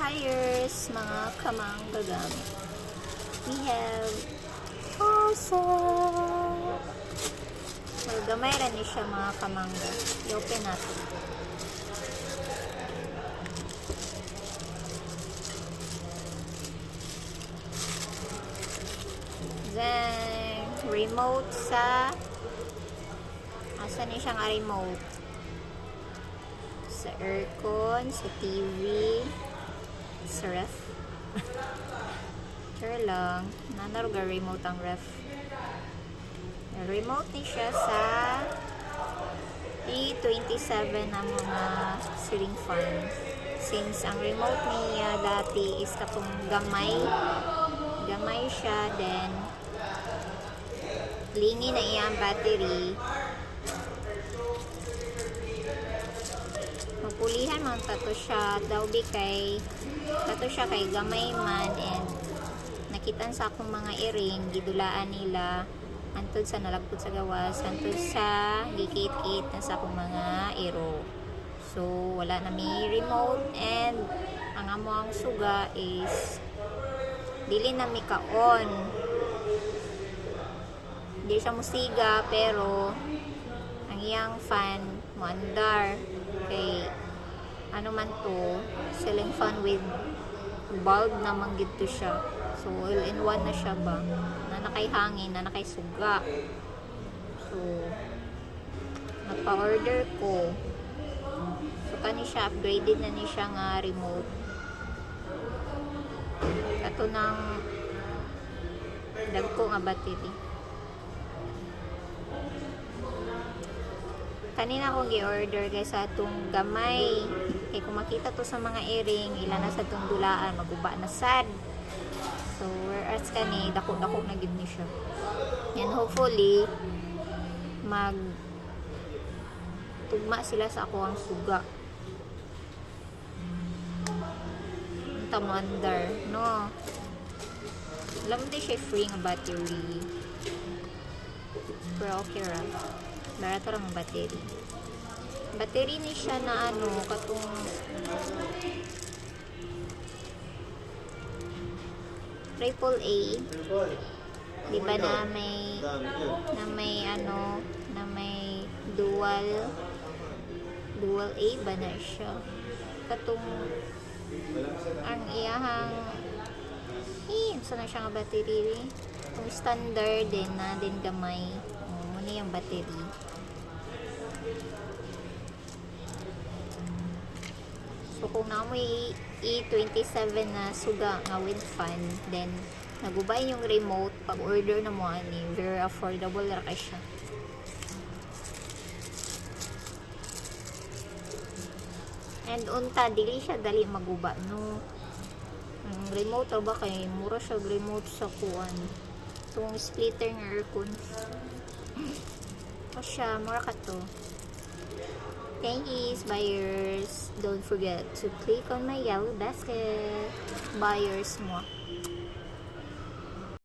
tires, mga kamanggagamit. We have faucet. Gamay rin siya mga kamangga. I-open natin. Then, remote sa asan niya siyang remote? Sa aircon, sa TV, sa ref. Sure lang. Nanaruga remote ang ref. Remote ni siya sa E27 na mga ceiling fan. Since ang remote niya dati is katong gamay. Gamay siya, then lingi na iyang battery. Mapulihan man tato siya daw kay tato siya kay gamay man, and nakitan sa akong mga earring gidulaan nila antod sa nalagpot sa gawas, antod sa gikit-kit na sa akong mga ero. So wala na may remote, and ang amo ang suga is dili na mi ka-on. Di siya musiga, pero ang iyang fan moandar kay ano man to, ceiling fan with bulb na manggid to siya. So all-in-one na siya ba, na nakay hangin, na nakay suga. So nagpa-order ko, so kani siya upgraded na ni siya nga remote. Ato ng dagko nga battery. Kanina ko gi-order guys sa atong gamay. Kaya kung makita to sa mga earring, ilan na sa itong dulaan, maguba na sad. So, whereas kani, dako-dako na gid ni siya. And hopefully, tugma sila sa ako ang suga. Tamandar, no? Alam mo di siya free nga battery. Pero okay ra. Barato lang battery. Battery ni siya na ano, katong AAA. Diba na may ano, na may dual A ba na siya? Katong ang iyahang saan na siya nga battery? Kung standard din na din gamay. Muna yung battery. So kung naamoy E27 na suga nga with fan, then nagubay yung remote, pag order na mo ani, very affordable ra kay siya. And unta dili siya dali maguba, no. Ang remote ba kay mura siya remote sa kuan. Itong splitter ng aircon. O siya, mura ka to. Thank you, buyers. Don't forget to click on my yellow basket. Buyers mo.